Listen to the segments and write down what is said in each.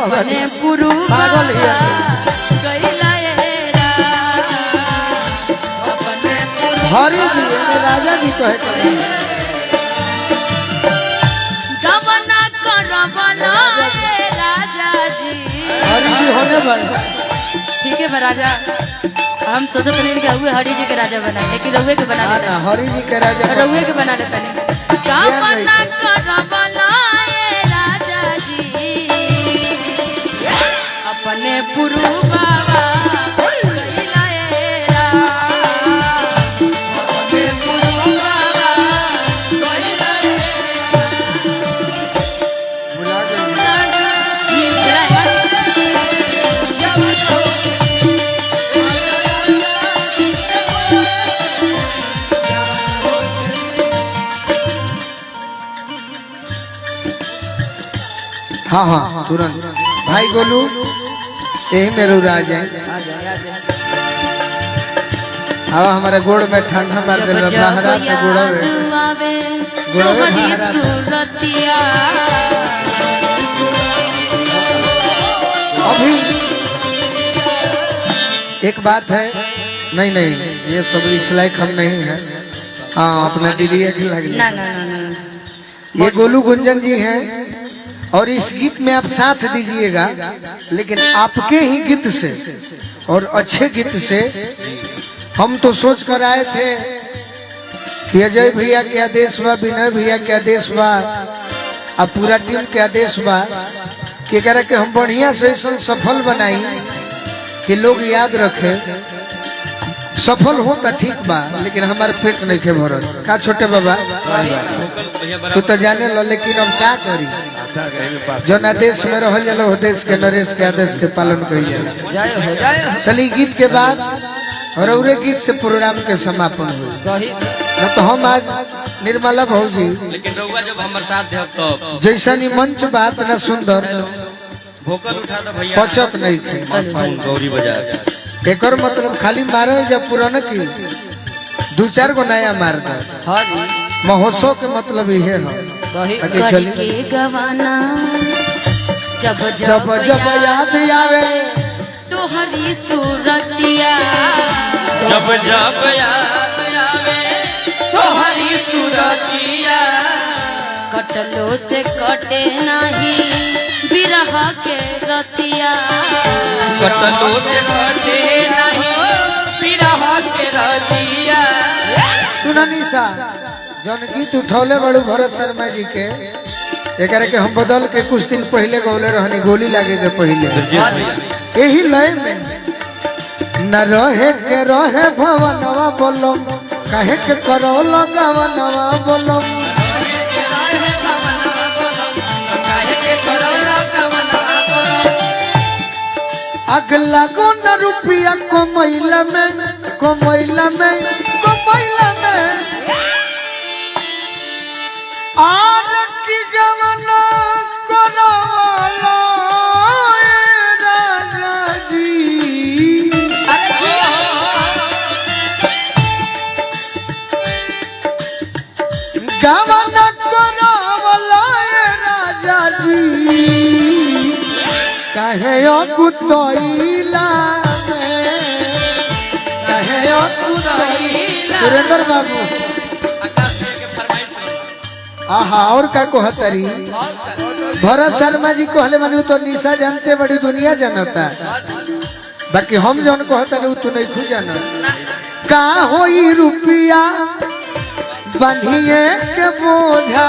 अपने पुरु पागल है हरी जी राजा जी कहे गमना करबला राजा जी हरी जी होने वाले ठीक है राजा हम सोचते नहीं कि हुए हरी जी के राजा बना लेकिन रउए के बना लेते हरी जी के राजा रउए के बना लेते नहीं गमना करबला राजा जी अपने पुरु बाबा हाँ हाँ तुरंत भाई गोलू यही मेरू राज है अब हमारे गोड़ में ठंडा मार दे महाराज के गोड़ा में अभी एक बात है नहीं नहीं ये सब इस लायक हम नहीं है हाँ अपने दीदी के लगे ना ना ना ना ये गोलू गुंजन जी हैं और इस गीत में आप साथ दीजिएगा लेकिन आपके ही गीत से और अच्छे गीत से हम तो सोच कर आए थे कि अजय भैया के आदेश बा विनय भैया के आदेश बा अब पूरा टीम के आदेश बा कि कह के हम बढ़िया से सफल बनाई कि लोग याद रखे सफल हो तो ठीक बा लेकिन हमारे पेट नहीं के भरल का छोटे बाबा तू तो जाने लो लेकिन अब क्या करी जो आदेश में रह जलो देश के नरेश के आदेश के पालन करिए चली गीत के बाद और औरे गीत से प्रोग्राम के समापन हो तो हम आज निर्मला भौजी लेकिन रउआ जब हमर साथ है तो जैसा नी मंच बात न सुंदर भोकल उठा दो भैया पचत नहीं थी गौरी बजा एकर मतलब खाली मारे जब पुराना की दो चार गो नया मार दे महोत्सव के मतलब ये है के गवाना जब जब जब याद आवे तोहरी सूरतिया जब जब याद आवे तोहरी सूरतिया कटलो से कटे नहीं बिरह के रतिया कटलो से कटे नहीं बिरह के रतिया सुना निशा जौन गीत उठौले बड़ू भरत शर्मा जी के एक हम बदल के कुछ दिन पहले गौले रहनी गोली लागे के पहले यही लय में न रहे के रहे भवनवा बोलो कहे के करो लगावनवा बोलो अगला को न रुपया को महिला में आज की जमाना करवाला राजा जी जमाना करवाला राजा जी कहे कुतैला कहे सुरेंद्र बाबू आहा और का कहतरी भरत शर्मा जी कहले मानी तो निशा जानते बड़ी दुनिया जानता बाकी हम जौन कहतरी तू नहीं खुद जाना का होई रुपया बंधिए के बोझा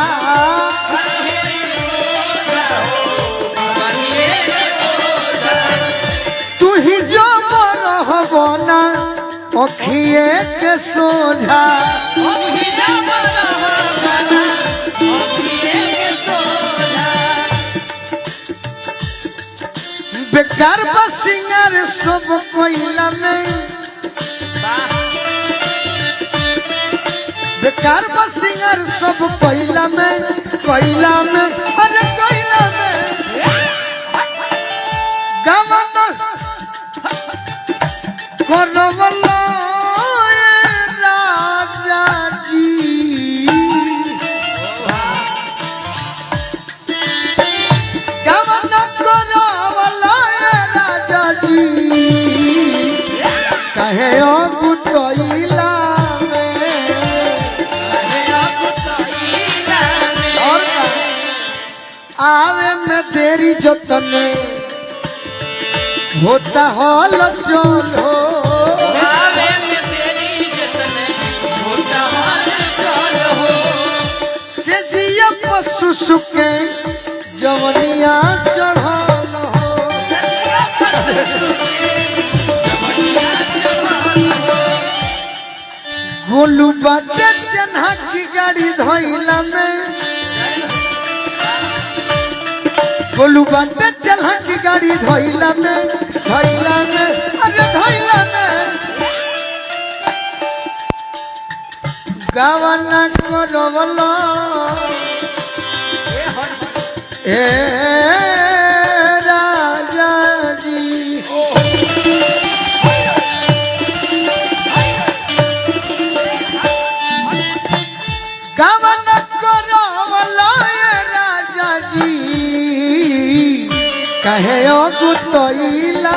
तू ही जो रहबना अखिए के सोझा बेकार बसिंगर सब कोयला में बेकार बसिंगर सब कोयला में अरे कोयला में गवन करवला राजा जी गवन करवला तेरी जतने होता हॉल चलो आवे में तेरी जतने होता हाल चाल हो से जिया पशु सुके जवनिया चढ़ाल हो गोलू बाटे चन्हा की गाड़ी धोइला में गोलू बाटे चन्हा की गाड़ी धोइला में अरे धोइला में गावना करवला ए राजा जी गावन करवला ए राजा जी कहे ओ गुतइला